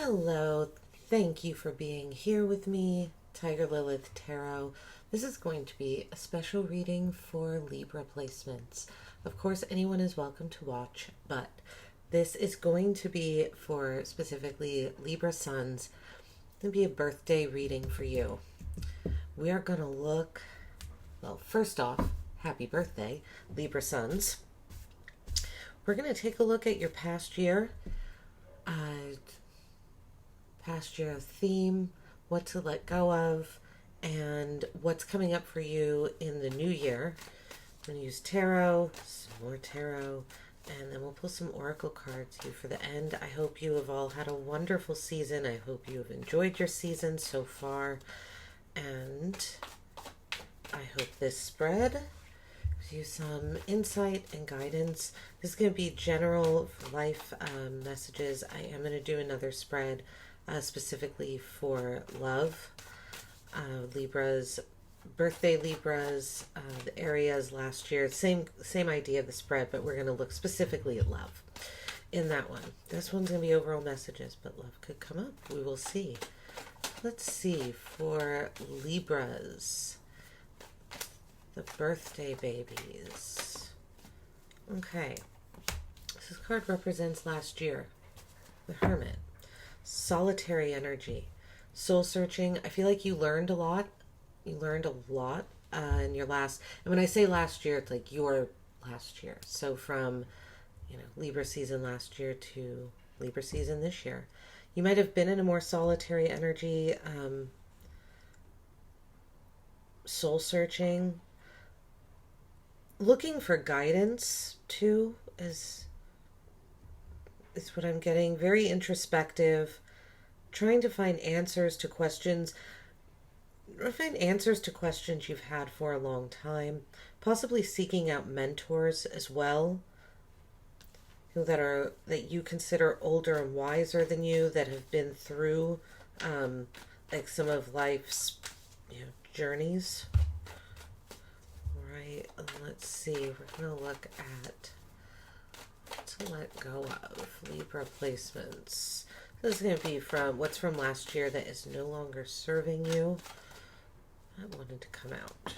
Hello, thank you for being here with me, Tiger Lilith Tarot. This is going to be a special reading for Libra placements. Of course, anyone is welcome to watch, but this is going to be for specifically Libra suns. It's going to be a birthday reading for you. We are going to look, well, first off, happy birthday, Libra suns. We're going to take a look at your past year theme, what to let go of, and what's coming up for you in the new year. I'm going to use tarot, some more tarot, and then we'll pull some oracle cards here for the end. I hope you have all had a wonderful season. I hope you have enjoyed your season so far, and I hope this spread gives you some insight and guidance. This is going to be general life messages. I am going to do another spread specifically for love, Libras, birthday Libras, the areas last year. Same idea of the spread, but we're going to look specifically at love in that one. This one's going to be overall messages, but love could come up. We will see. Let's see for Libras, the birthday babies. Okay, this card represents last year, the Hermit. Solitary energy, soul searching. I feel like you learned a lot. You learned a lot in your last, and when I say last year, it's like your last year. So from, Libra season last year to Libra season this year. You might have been in a more solitary energy, soul searching, looking for guidance too is what I'm getting. Very introspective, trying to find answers to questions. Find answers to questions you've had for a long time. Possibly seeking out mentors as well, that you consider older and wiser than you, that have been through like some of life's journeys. All right, let's see. We're gonna look at to let go of Libra placements. This is going to be from what's from last year that is no longer serving you. That wanted to come out.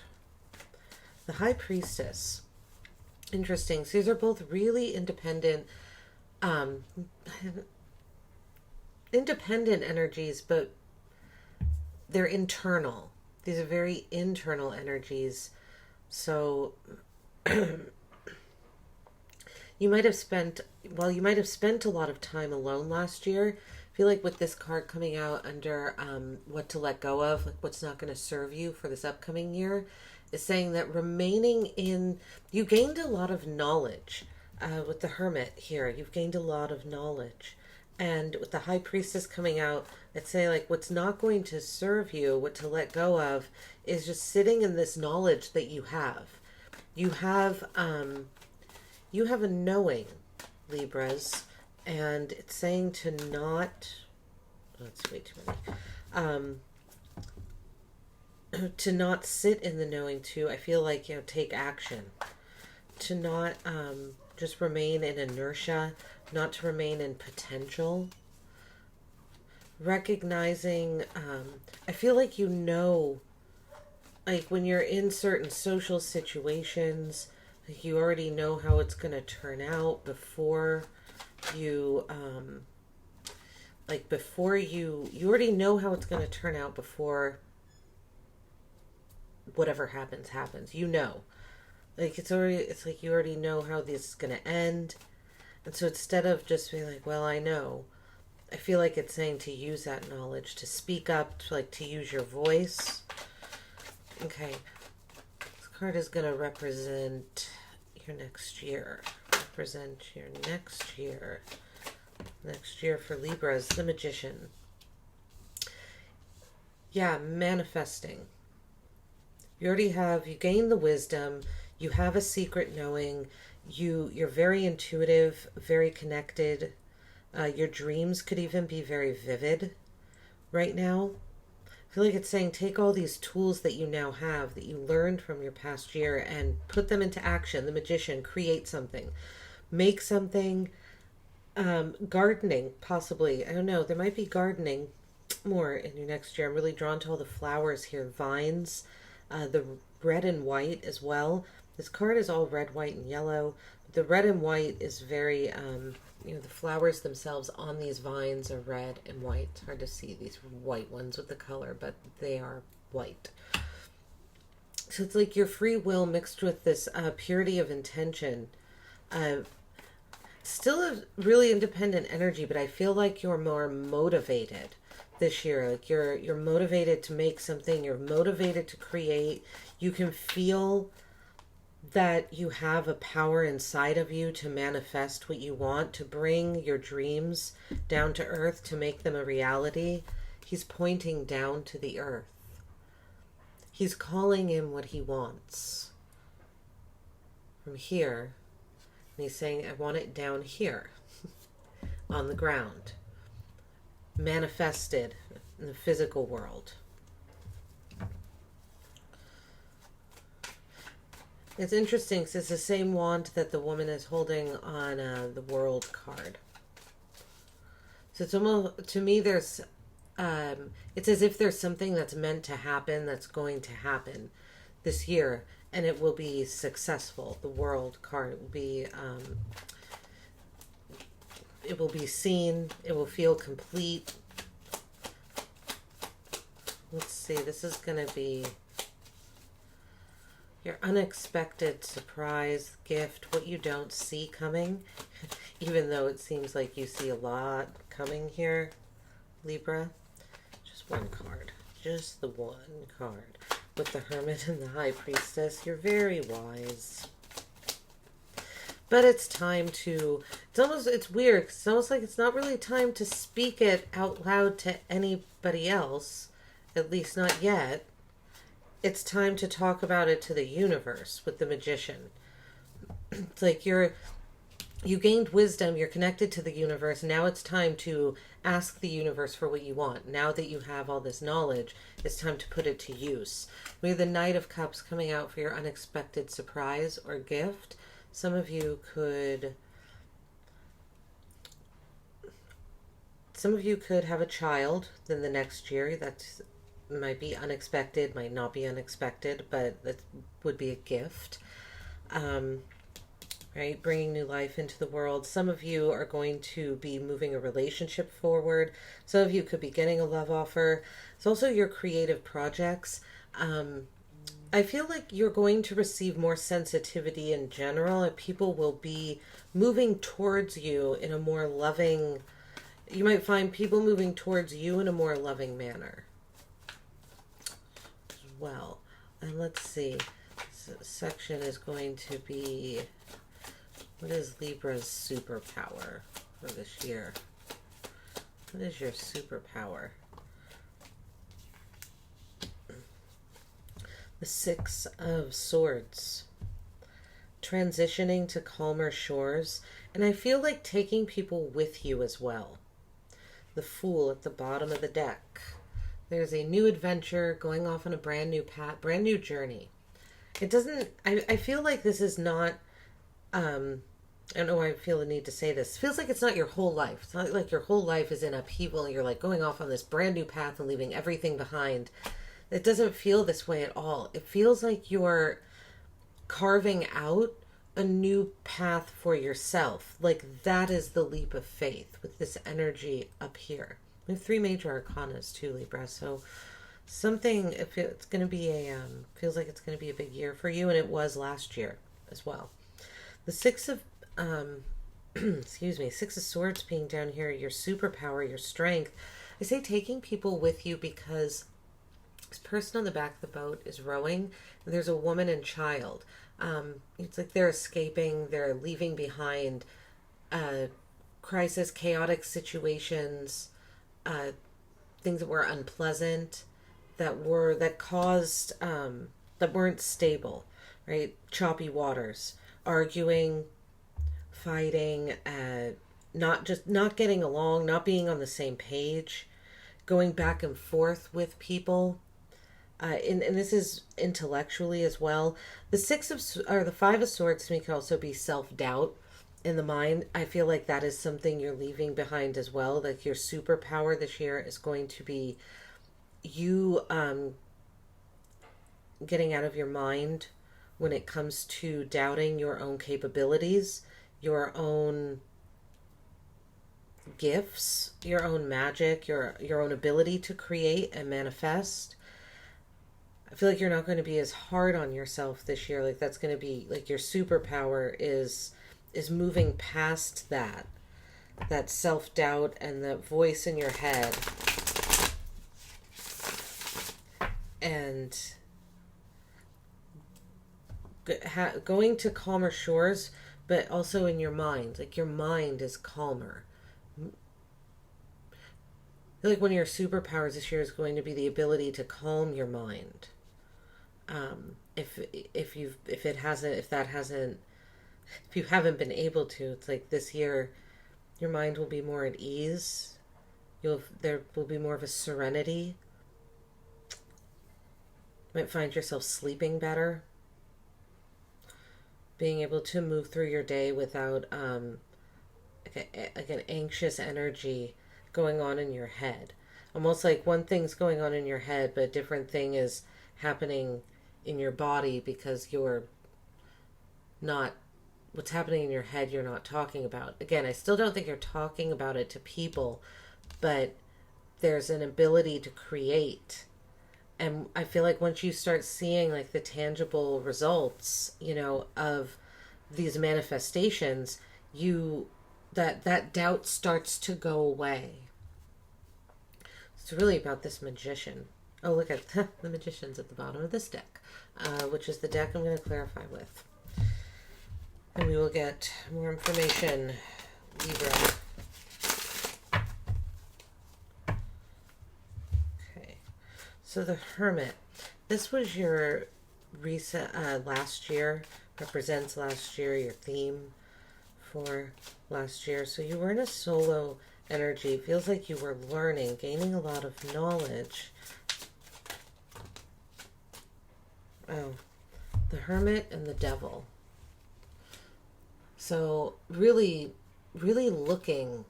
The High Priestess. Interesting. So these are both really independent energies, but they're internal. These are very internal energies. So you might have spent a lot of time alone last year. I feel like with this card coming out under what to let go of, like what's not going to serve you for this upcoming year, is saying that you gained a lot of knowledge with the Hermit here. You've gained a lot of knowledge. And with the High Priestess coming out, it's saying like what's not going to serve you, what to let go of, is just sitting in this knowledge that you have. You have a knowing, Libras, and it's saying to not, that's way too many, to not sit in the knowing, to, I feel like, take action, to not just remain in inertia, not to remain in potential, recognizing, I feel like like when you're in certain social situations, you already know how it's going to turn out before you, you already know how it's going to turn out before whatever happens. Like it's like you already know how this is going to end. And so instead of just being like, well, I know, I feel like it's saying to use that knowledge, to speak up, to use your voice. Okay. This card is going to represent your next year. Represent your next year. Next year for Libras, the Magician. Yeah, manifesting. You gain the wisdom, you have a secret knowing, you're very intuitive, very connected. Your dreams could even be very vivid right now. I feel like it's saying take all these tools that you now have, that you learned from your past year, and put them into action. The Magician, create something. Make something Gardening, possibly. I don't know. There might be gardening more in your next year. I'm really drawn to all the flowers here, vines, the red and white as well. This card is all red, white, and yellow. But the red and white is very, the flowers themselves on these vines are red and white. It's hard to see these white ones with the color, but they are white. So it's like your free will mixed with this purity of intention. Uh, Still a really independent energy, but I feel like you're more motivated this year. Like you're motivated to make something, you're motivated to create. You can feel that you have a power inside of you to manifest what you want, to bring your dreams down to earth, to make them a reality. He's pointing down to the earth. He's calling in what he wants from here. And he's saying, I want it down here on the ground, manifested in the physical world. It's interesting because it's the same wand that the woman is holding on the World card. So it's almost, to me, there's, it's as if there's something that's meant to happen, that's going to happen this year, and it will be successful. The World card will be, it will be seen, it will feel complete. Let's see, this is going to be your unexpected surprise gift, what you don't see coming, even though it seems like you see a lot coming here, Libra. Just one card, just the one card. With the Hermit and the High Priestess, you're very wise. But it's time to, it's weird, 'cause it's almost like it's not really time to speak it out loud to anybody else, at least not yet. It's time to talk about it to the universe with the Magician. It's like you gained wisdom, you're connected to the universe. Now it's time to ask the universe for what you want. Now that you have all this knowledge, it's time to put it to use. We have the Knight of Cups coming out for your unexpected surprise or gift. Some of you could have a child in the next year. That's might be unexpected, might not be unexpected, but that would be a gift. Right? Bringing new life into the world. Some of you are going to be moving a relationship forward. Some of you could be getting a love offer. It's also your creative projects. I feel like you're going to receive more sensitivity in general, and people will be moving towards you in a more loving, you might find people moving towards you in a more loving manner. Well, and let's see, this section is going to be, what is Libra's superpower for this year? What is your superpower? The Six of Swords. Transitioning to calmer shores, and I feel like taking people with you as well. The Fool at the bottom of the deck. There's a new adventure going off on a brand new path, brand new journey. It doesn't, I feel like this is not, I don't know why I feel the need to say this. It feels like it's not your whole life. It's not like your whole life is in upheaval and you're like going off on this brand new path and leaving everything behind. It doesn't feel this way at all. It feels like you're carving out a new path for yourself. Like that is the leap of faith with this energy up here. We have 3 major arcanas too, Libra. So something, it's going to be feels like it's going to be a big year for you, and it was last year as well. The Six of, Six of Swords being down here, your superpower, your strength. I say taking people with you because this person on the back of the boat is rowing, and there's a woman and child. It's like they're escaping, they're leaving behind crisis, chaotic situations, things that were unpleasant, that weren't stable, right? Choppy waters, arguing, fighting, not getting along, not being on the same page, going back and forth with people. And this is intellectually as well. The 5 of Swords to me could also be self-doubt. in the mind, I feel like that is something you're leaving behind as well. Like your superpower this year is going to be you getting out of your mind when it comes to doubting your own capabilities, your own gifts, your own magic, your own ability to create and manifest. I feel like you're not going to be as hard on yourself this year. Like that's going to be like your superpower is moving past that self-doubt and the voice in your head, and going to calmer shores, but also in your mind. Like your mind is calmer. I feel like one of your superpowers this year is going to be the ability to calm your mind. If you haven't been able to, it's like this year, your mind will be more at ease. There will be more of a serenity. You might find yourself sleeping better, being able to move through your day without like an anxious energy going on in your head. Almost like one thing's going on in your head, but a different thing is happening in your body because you're not, what's happening in your head you're not talking about. Again, I still don't think you're talking about it to people, but there's an ability to create. And I feel like once you start seeing like the tangible results, of these manifestations, that doubt starts to go away. It's really about this magician. Oh, look at the magician's at the bottom of this deck, which is the deck I'm going to clarify with. And we will get more information, Libra. Okay. So the Hermit. This was your recent, last year, represents last year, your theme for last year. So you were in a solo energy. It feels like you were learning, gaining a lot of knowledge. Oh, the Hermit and the Devil. So really, really looking,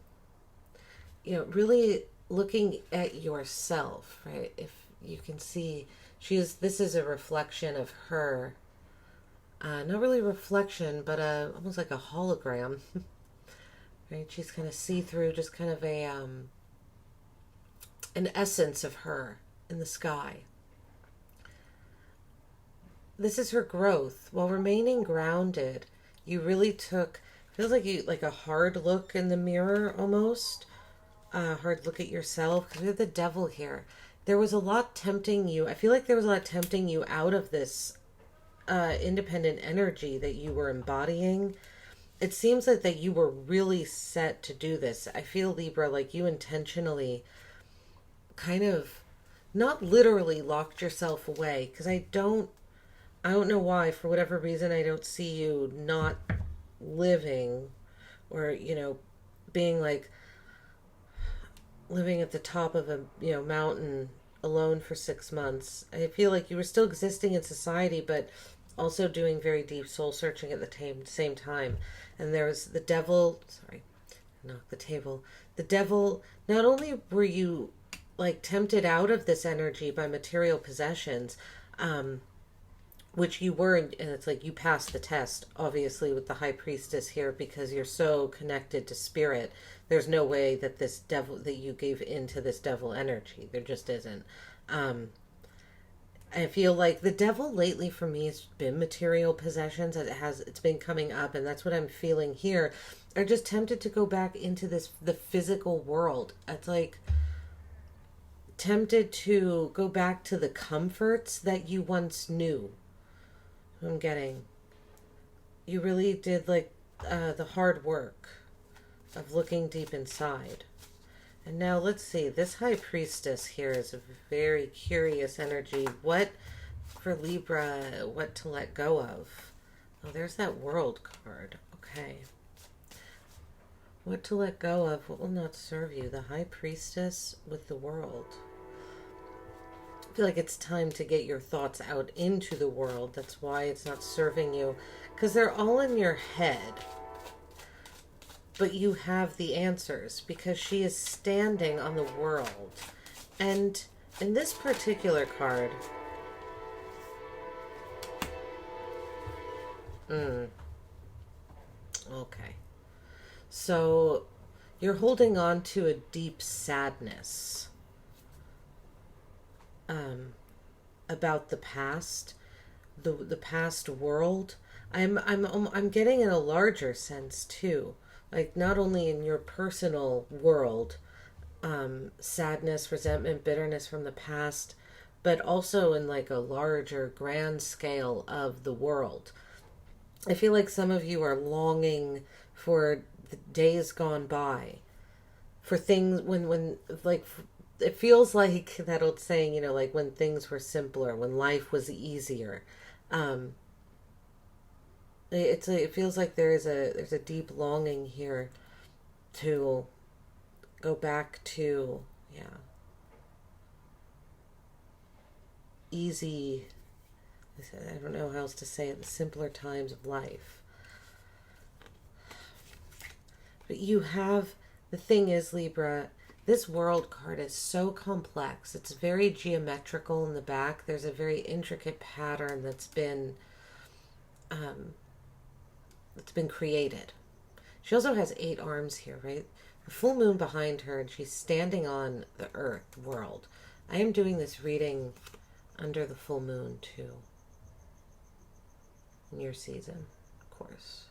really looking at yourself, right? If you can see, this is a reflection of her. Not really reflection, but almost like a hologram. Right? She's kind of see-through, just kind of an essence of her in the sky. This is her growth. While remaining grounded, you really feels like a hard look in the mirror almost. Hard look at yourself, because we have the Devil here. There was a lot tempting you. I feel like there was a lot tempting you out of this independent energy that you were embodying. It seems that you were really set to do this. I feel, Libra, like you intentionally kind of, not literally locked yourself away, because I don't know why. For whatever reason, I don't see you not living or, being like living at the top of a, mountain alone for 6 months. I feel like you were still existing in society, but also doing very deep soul searching at the same time. And there was the Devil, sorry, knock the table. The Devil, not only were you like tempted out of this energy by material possessions, which you were, and it's like you passed the test, obviously, with the High Priestess here, because you're so connected to spirit. There's no way that this devil, that you gave into this devil energy. There just isn't. I feel like the Devil lately for me has been material possessions. It's been coming up, and that's what I'm feeling here. Are just tempted to go back into the physical world. It's like tempted to go back to the comforts that you once knew. I'm getting. You really did like the hard work of looking deep inside. And now let's see. This High Priestess here is a very curious energy. What, for Libra, what to let go of? Oh, there's that World card. Okay. What to let go of? What will not serve you? The High Priestess with the World. I feel like it's time to get your thoughts out into the world. That's why it's not serving you. Because they're all in your head. but you have the answers because she is standing on the world. And in this particular card, okay. So you're holding on to a deep sadness about the past, the past world. I'm getting in a larger sense too, like not only in your personal world, sadness, resentment, bitterness from the past, but also in like a larger grand scale of the world. I feel like some of you are longing for the days gone by, for things when like it feels like that old saying, you know, like when things were simpler, when life was easier. Um, it feels like there's a deep longing here to go back to, yeah, easy. I don't know how else to say it, the simpler times of life. But you have, the thing is, Libra, this world card is so complex. It's very geometrical in the back. There's a very intricate pattern that's been created. She also has 8 arms here, right? A full moon behind her, and she's standing on the earth world. I am doing this reading under the full moon too. In your season, of course.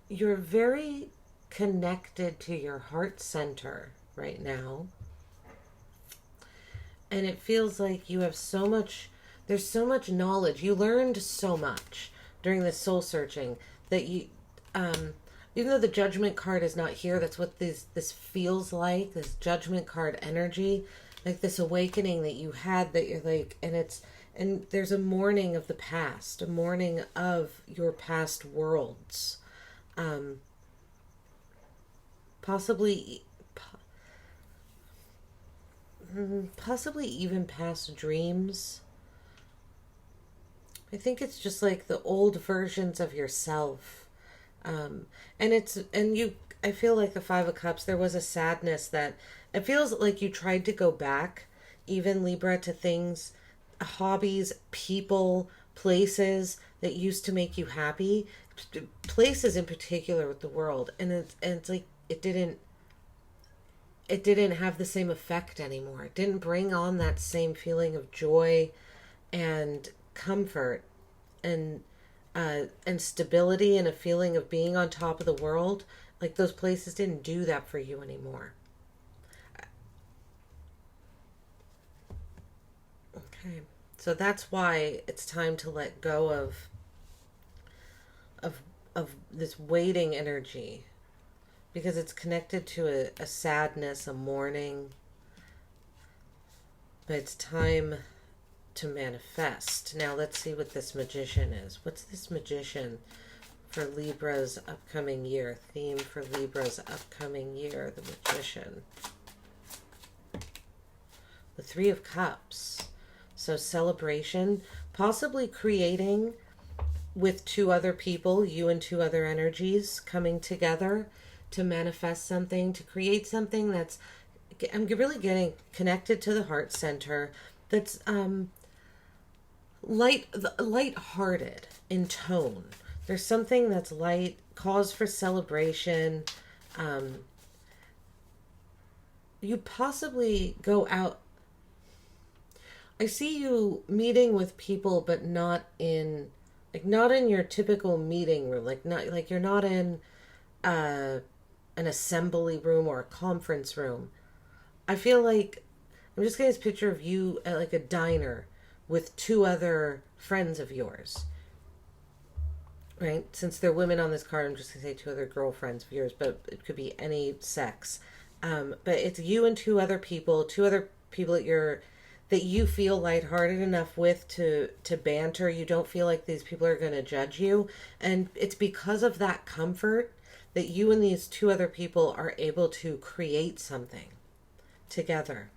You're very connected to your heart center right now. And it feels like you have so much, there's so much knowledge. You learned so much during this soul searching that you, even though the judgment card is not here, that's what this feels like, this judgment card energy, like this awakening that you had, that you're like, and there's a mourning of the past, a mourning of your past worlds. Possibly even past dreams. I think it's just like the old versions of yourself. I feel like the 5 of Cups, there was a sadness that it feels like you tried to go back, even Libra, to things, hobbies, people, places that used to make you happy, places in particular with the world, and it's like it didn't have the same effect anymore. It didn't bring on that same feeling of joy and comfort and stability and a feeling of being on top of the world. Like those places didn't do that for you anymore. Okay, so that's why it's time to let go of this waiting energy, because it's connected to a sadness, a mourning. But it's time to manifest. Now let's see what this Magician is. What's this Magician for Libra's upcoming year? Theme for Libra's upcoming year, the Magician. The 3 of Cups. So celebration, possibly creating with 2 other people, you and 2 other energies coming together to manifest something, to create something that's, I'm really getting connected to the heart center, that's light-hearted in tone. There's something that's light, cause for celebration. You possibly go out. I see you meeting with people, but not in your typical meeting room. You're not in an assembly room or a conference room. I feel like I'm just getting this picture of you at like a diner with 2 other friends of yours. Right? Since they're women on this card, I'm just going to say 2 other girlfriends of yours, but it could be any sex. But it's you and 2 other people that you feel lighthearted enough with to banter. You don't feel like these people are going to judge you. And it's because of that comfort that you and these 2 other people are able to create something together.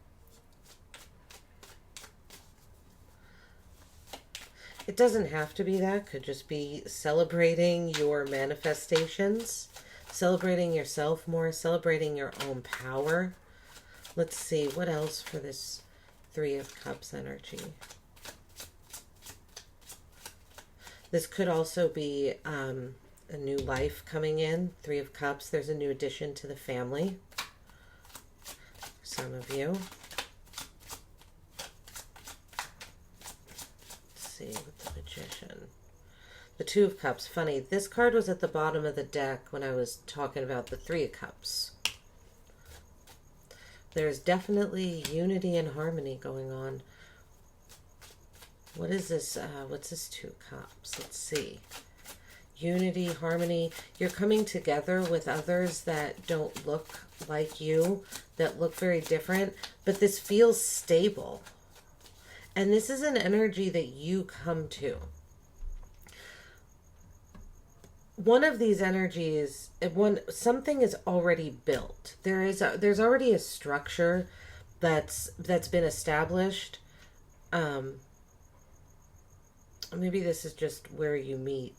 It doesn't have to be that. Could just be celebrating your manifestations, celebrating yourself more, celebrating your own power. Let's see, what else for this Three of Cups energy? This could also be a new life coming in. Three of Cups, there's a new addition to the family. Some of you. Let's see, with the Magician. The Two of Cups. Funny, this card was at the bottom of the deck when I was talking about the Three of Cups. There's definitely unity and harmony going on. What is this? What's this Two of Cups? Let's see. Unity, harmony. You're coming together with others that don't look like you, that look very different, but this feels stable. And this is an energy that you come to. One of these energies, something is already built. There's already a structure that's been established. Maybe this is just where you meet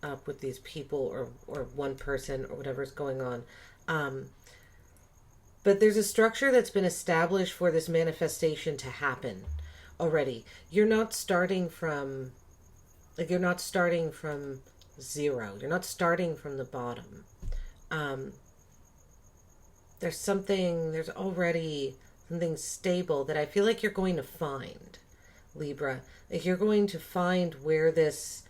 up with these people or one person or whatever's going on. But there's a structure that's been established for this manifestation to happen already. You're not starting from zero. You're not starting from the bottom. There's already something stable that I feel like you're going to find, Libra. Like you're going to find where this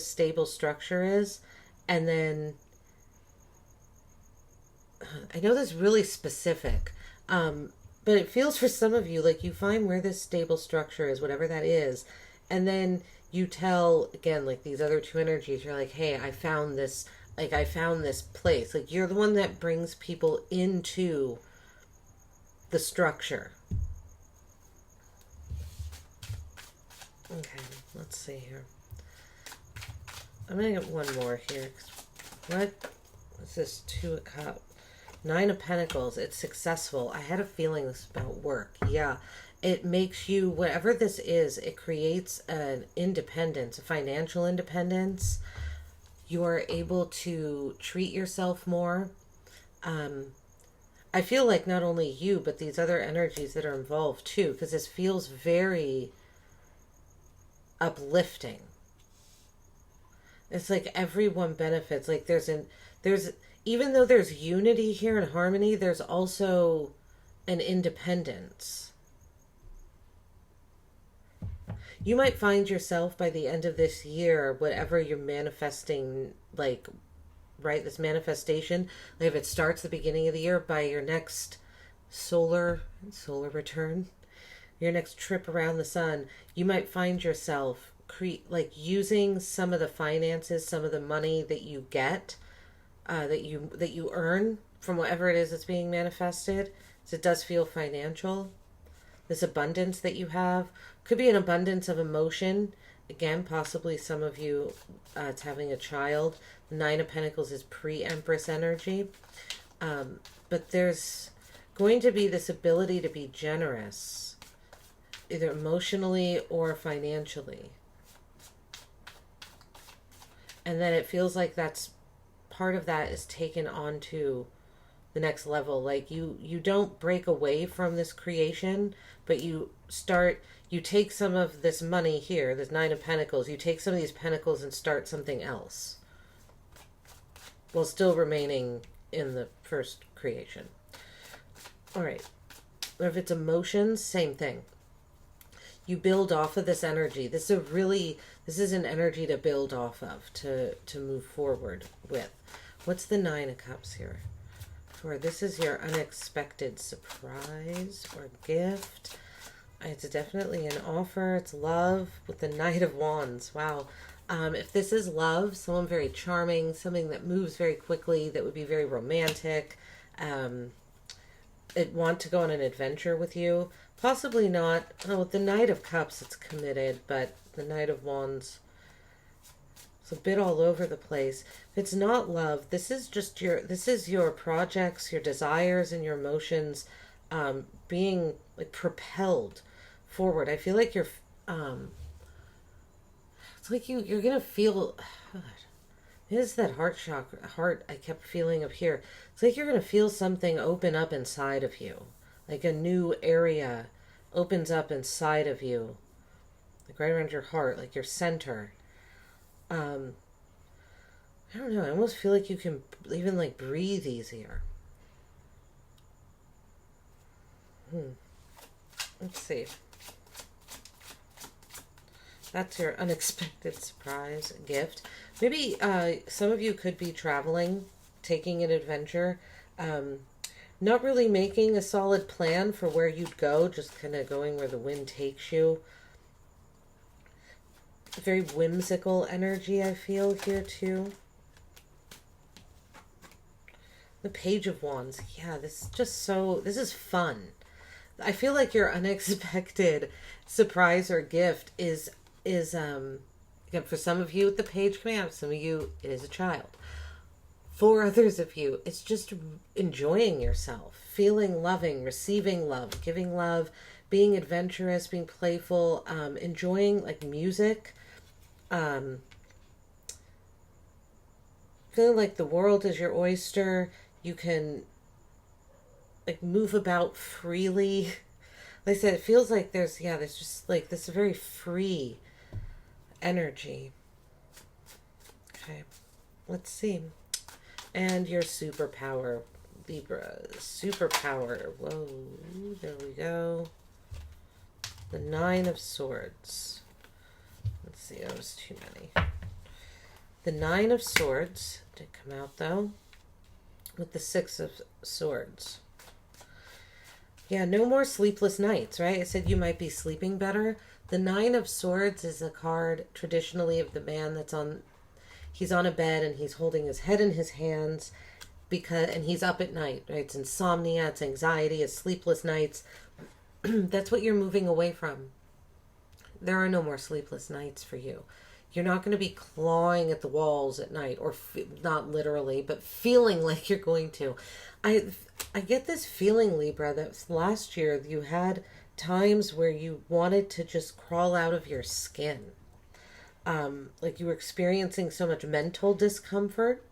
stable structure is, and then I know this is really specific, but it feels for some of you like you find where this stable structure is, whatever that is, and then you tell, again, like these other two energies, you're like, hey, I found this place. Like you're the one that brings people into the structure. Okay, let's see here. I'm going to get one more here. What's this Two of Cups? Nine of Pentacles. It's successful. I had a feeling this is about work. Yeah. It makes you, whatever this is, it creates an independence, a financial independence. You are able to treat yourself more. I feel like not only you, but these other energies that are involved too, because this feels very uplifting. It's like everyone benefits. Like there's even though there's unity here and harmony, there's also an independence. You might find yourself by the end of this year, whatever you're manifesting, like, right, this manifestation, like if it starts the beginning of the year, by your next solar return, your next trip around the sun, you might find yourself using some of the finances, some of the money that you get, that you earn from whatever it is that's being manifested. So it does feel financial. This abundance that you have could be an abundance of emotion. Again, possibly some of you, it's having a child. The Nine of Pentacles is pre-Empress energy. But there's going to be this ability to be generous, either emotionally or financially. And then it feels like that's part of that is taken onto the next level. Like you don't break away from this creation, but you take some of this money here, this Nine of Pentacles, you take some of these pentacles and start something else while still remaining in the first creation. All right. Or if it's emotions, same thing. You build off of this energy. This is an energy to build off of, to move forward with. What's the Nine of Cups here? For this is your unexpected surprise or gift. It's definitely an offer. It's love with the Knight of Wands. Wow. If this is love, someone very charming, something that moves very quickly, that would be very romantic, it want to go on an adventure with you. Possibly not. Oh, with the Knight of Cups, it's committed, but the Knight of Wands, it's a bit all over the place. If it's not love, this is your projects, your desires, and your emotions being like propelled forward. I feel like you're It's like you're gonna feel. God, it is that heart I kept feeling up here. It's like you're gonna feel something open up inside of you, like a new area opens up inside of you, like right around your heart, like your center. Um, I don't know. I almost feel like you can even like breathe easier. Let's see. That's your unexpected surprise gift. Maybe some of you could be traveling, taking an adventure, not really making a solid plan for where you'd go, just kind of going where the wind takes you. Very whimsical energy I feel here too. The Page of Wands. Yeah, this is just so, this is fun. I feel like your unexpected surprise or gift is again, for some of you the page coming out, some of you it is a child. For others of you, it's just enjoying yourself, feeling loving, receiving love, giving love, being adventurous, being playful, enjoying like music, feeling like the world is your oyster. You can like move about freely. Like I said, it feels like there's just like this very free energy. Okay, let's see. And your superpower, Libra. Superpower. Whoa, there we go. The Nine of Swords. Let's see, that was too many. The Nine of Swords did come out though, with the Six of Swords. Yeah, no more sleepless nights, right? I said you might be sleeping better. The Nine of Swords is a card traditionally of the man he's on a bed and he's holding his head in his hands and he's up at night, right? It's insomnia, it's anxiety, it's sleepless nights. That's what you're moving away from. There are no more sleepless nights for you. You're not going to be clawing at the walls at night, or not literally, but feeling like you're going to. I get this feeling, Libra, that last year you had times where you wanted to just crawl out of your skin. Like you were experiencing so much mental discomfort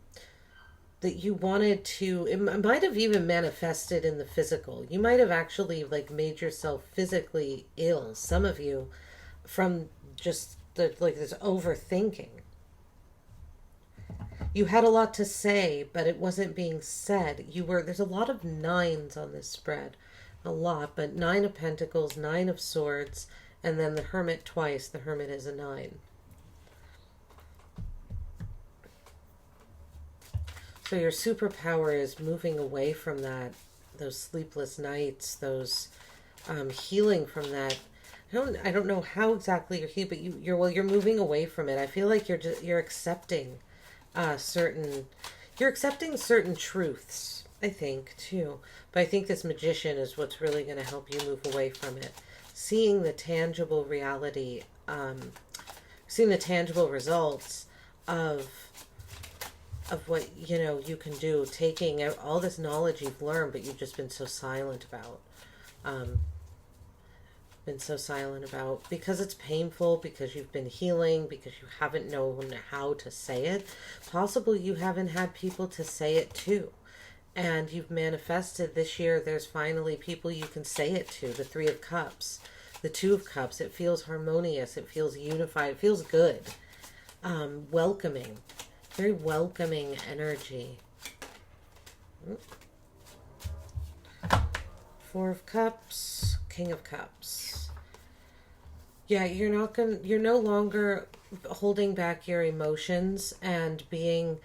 that you wanted to, it might have even manifested in the physical. You might have actually like made yourself physically ill, some of you, from just this overthinking. You had a lot to say, but it wasn't being said. There's a lot of nines on this spread. A lot, but Nine of Pentacles, Nine of Swords, and then the Hermit twice. The Hermit is a 9. So your superpower is moving away from those sleepless nights, those healing from that. I don't know how exactly you're healing, but you're moving away from it. I feel like you're accepting certain truths, I think, too. But I think this Magician is what's really going to help you move away from it. Seeing the tangible reality, seeing the tangible results of what, you can do, taking all this knowledge you've learned, but you've just been so silent about. Because it's painful, because you've been healing, because you haven't known how to say it. Possibly you haven't had people to say it to. And you've manifested this year, there's finally people you can say it to. The Three of Cups, the Two of Cups. It feels harmonious. It feels unified. It feels good. Welcoming. Very welcoming energy. Four of Cups, King of Cups. Yeah, you're no longer holding back your emotions and being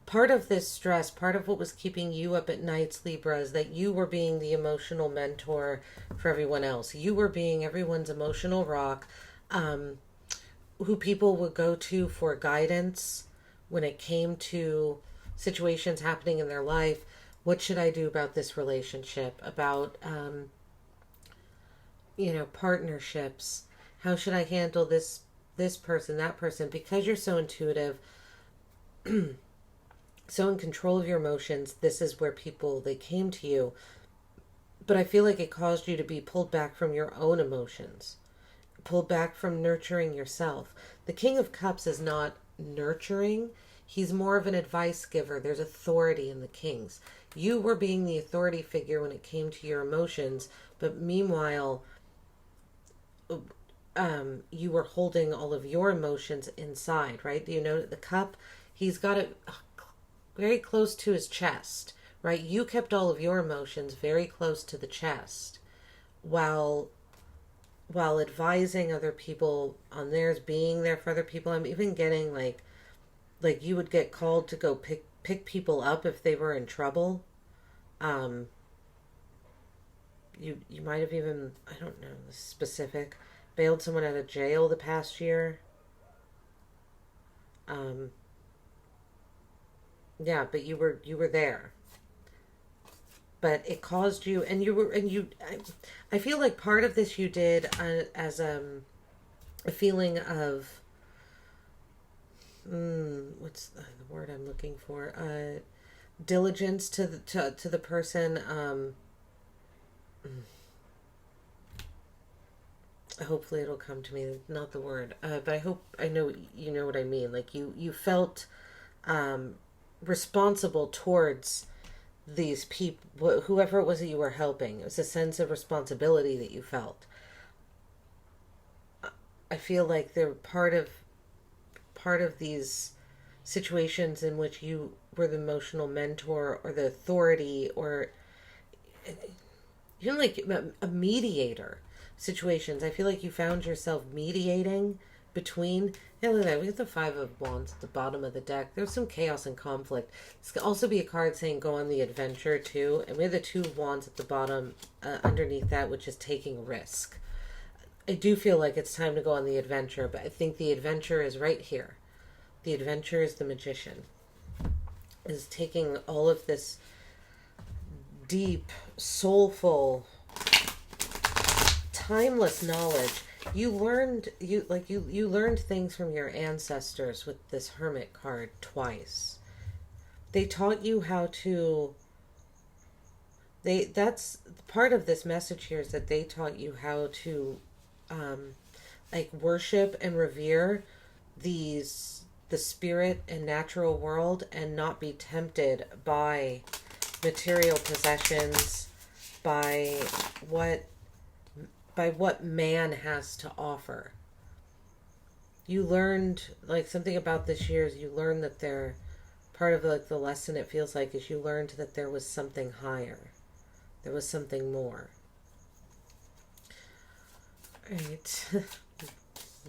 part of this stress. Part of what was keeping you up at nights, Libra, is that you were being the emotional mentor for everyone else. You were being everyone's emotional rock, who people would go to for guidance when it came to situations happening in their life. What should I do about this relationship? About, partnerships. How should I handle this person, that person? Because you're so intuitive, so in control of your emotions, this is where they came to you. But I feel like it caused you to be pulled back from your own emotions. pulled back from nurturing yourself. The King of Cups is not nurturing. He's more of an advice giver. There's authority in the Kings. You were being the authority figure when it came to your emotions, but meanwhile, you were holding all of your emotions inside, right? Do you know that the cup, he's got it very close to his chest, right? You kept all of your emotions very close to the chest while advising other people on theirs, being there for other people. I'm even getting like you would get called to go pick people up if they were in trouble. You might have even, I don't know the specific, bailed someone out of jail the past year. Yeah, but you were there. But it caused you, and I feel like part of this you did as a feeling of, what's the word I'm looking for? Diligence to the person. Hopefully it'll come to me. Not the word, but I hope I know you know what I mean. Like you felt responsible towards these people, whoever it was that you were helping. It was a sense of responsibility that you felt. I feel like they're part of these situations in which you were the emotional mentor or the authority or even like a mediator situations. I feel like you found yourself mediating between. Yeah, look at that. We have the Five of Wands at the bottom of the deck. There's some chaos and conflict. This could also be a card saying go on the adventure too. And we have the Two of Wands at the bottom underneath that, which is taking risk. I do feel like it's time to go on the adventure, but I think the adventure is right here. The adventure is the Magician. Is taking all of this deep, soulful, timeless knowledge. You learned things from your ancestors with this Hermit card twice. They taught you how to that's part of this message here, is that they taught you how to worship and revere the spirit and natural world and not be tempted by material possessions, by what man has to offer. You learned something about this year is you learned that there, part of the lesson it feels like is you learned that there was something higher. There was something more. Alright.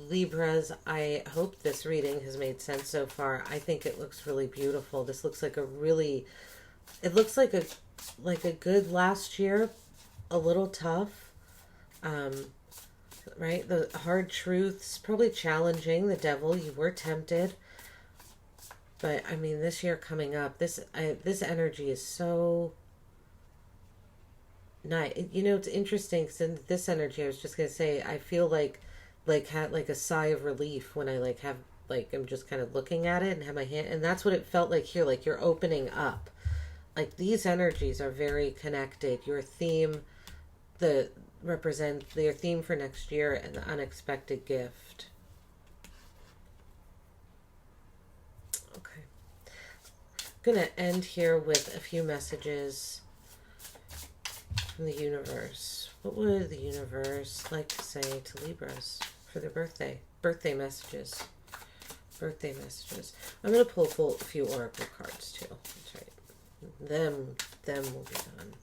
Libras, I hope this reading has made sense so far. I think it looks really beautiful. This looks like it looks like a good last year, a little tough. Right? The hard truths, probably challenging. The devil, you were tempted. But, I mean, this year coming up, this energy is so nice. You know, it's interesting, because in this energy, I was just going to say, I feel like had a sigh of relief when I have, I'm just kind of looking at it and have my hand, and that's what it felt like here, like you're opening up. Like, these energies are very connected. Your theme, represent their theme for next year, and the unexpected gift. Okay. I'm going to end here with a few messages from the universe. What would the universe like to say to Libras for their birthday? Birthday messages. Birthday messages. I'm going to pull a few oracle cards too. That's right. Them will be done.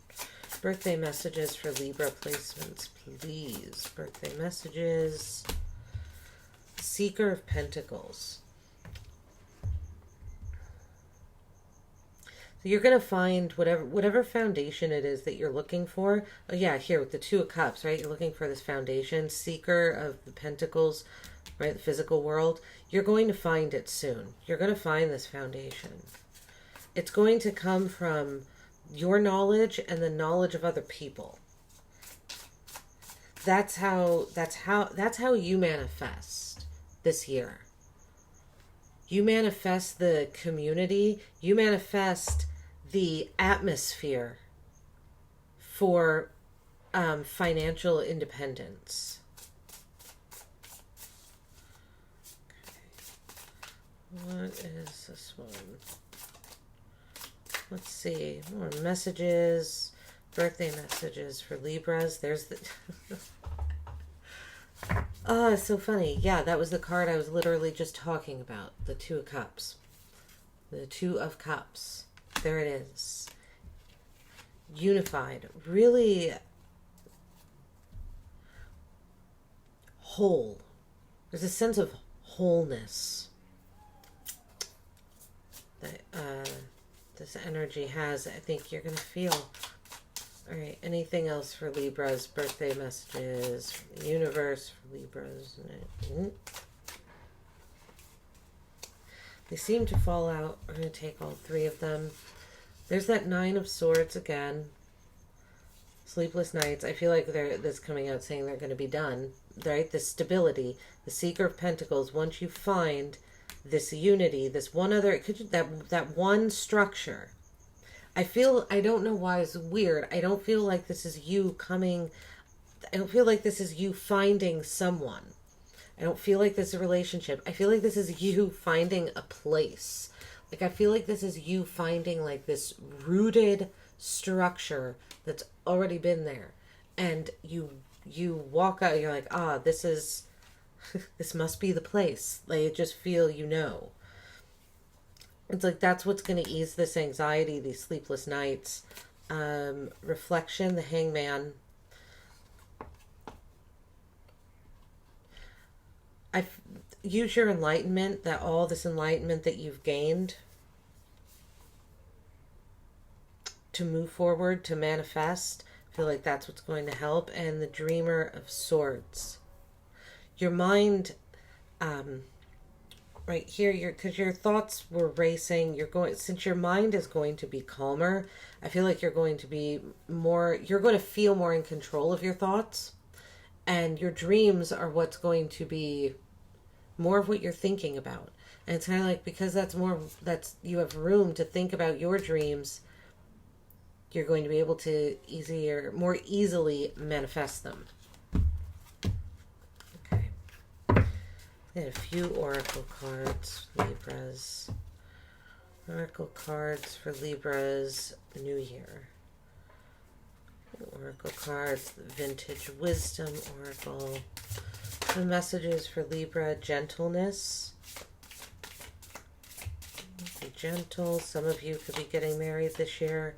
Birthday messages for Libra placements, please. Birthday messages. Seeker of Pentacles. So you're going to find whatever foundation it is that you're looking for. Oh yeah, here with the Two of Cups, right? You're looking for this foundation. Seeker of the Pentacles, right? The physical world. You're going to find it soon. You're going to find this foundation. It's going to come from your knowledge and the knowledge of other people. That's how you manifest this year. You manifest the community. You manifest the atmosphere for financial independence. What is this one? Let's see. More messages. Birthday messages for Libras. There's the... Oh, it's so funny. Yeah, that was the card I was literally just talking about. The Two of Cups. The Two of Cups. There it is. Unified. Really whole. There's a sense of wholeness that this energy has. I think you're going to feel. All right, anything else for Libras? Birthday messages from the universe for Libras. They seem to fall out. We're going to take all three of them. There's that Nine of Swords again. Sleepless nights. I feel like that's coming out saying they're going to be done. Right? The stability. The Seeker of Pentacles. Once you find this unity, this one other, that one structure. I don't know why it's weird. I don't feel like this is you coming. I don't feel like this is you finding someone. I don't feel like this is a relationship. I feel like this is you finding a place. Like, I feel like this is you finding like this rooted structure that's already been there. And you walk out, you're like, this is, this must be the place. Like, you just feel, It's like that's what's going to ease this anxiety, these sleepless nights. Reflection, the Hangman. Use your enlightenment, all this enlightenment that you've gained to move forward, to manifest. I feel like that's what's going to help. And the Dreamer of Swords. Your mind... right here, because your thoughts were racing, since your mind is going to be calmer, I feel like you're going to feel more in control of your thoughts, and your dreams are what's going to be more of what you're thinking about. And it's kind of like, because you have room to think about your dreams, you're going to be able to more easily manifest them. A few oracle cards, Libras. Oracle cards for Libras, the new year. Oracle cards, the Vintage Wisdom Oracle. The messages for Libra, gentleness. Be gentle. Some of you could be getting married this year.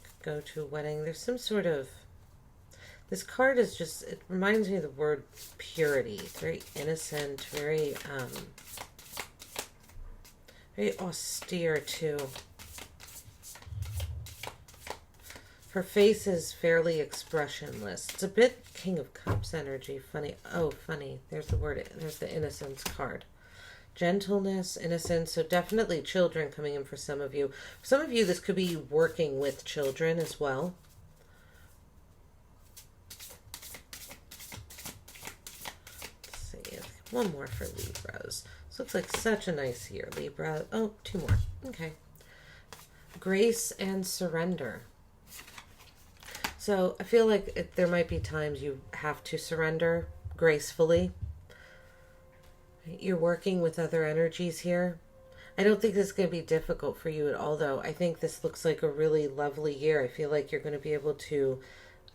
Could go to a wedding. There's some sort of... This card is just, it reminds me of the word purity. It's very innocent, very austere too. Her face is fairly expressionless. It's a bit King of Cups energy. Funny. Oh, funny. There's the word. There's the innocence card. Gentleness, innocence. So definitely children coming in for some of you. For some of you, this could be working with children as well. One more for Libras. This looks like such a nice year, Libra. Oh, two more. Okay. Grace and surrender. So I feel like there might be times you have to surrender gracefully. You're working with other energies here. I don't think this is going to be difficult for you at all, though. I think this looks like a really lovely year. I feel like you're going to be able to,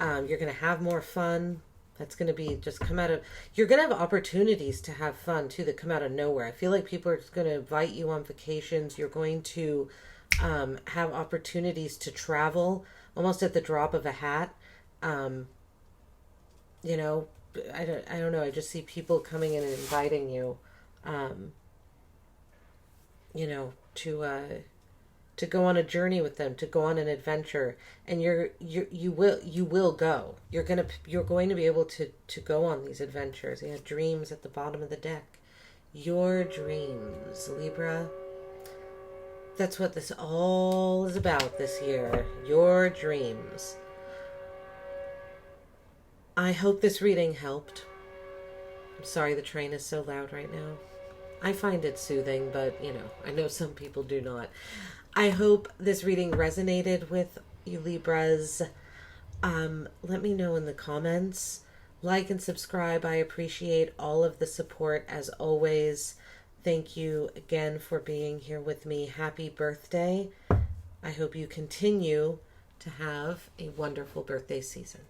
you're going to have more fun. That's going to be just come out of... You're going to have opportunities to have fun, too, that come out of nowhere. I feel like people are just going to invite you on vacations. You're going to have opportunities to travel almost at the drop of a hat. I don't know. I just see people coming in and inviting you, to go on a journey with them, to go on an adventure, and you will go. You're going to be able to go on these adventures. You have dreams at the bottom of the deck. Your dreams, Libra. That's what this all is about this year. Your dreams. I hope this reading helped. I'm sorry the train is so loud right now. I find it soothing, but I know some people do not. I hope this reading resonated with you, Libras. Let me know in the comments. like and subscribe. I appreciate all of the support as always. Thank you again for being here with me. Happy birthday. I hope you continue to have a wonderful birthday season.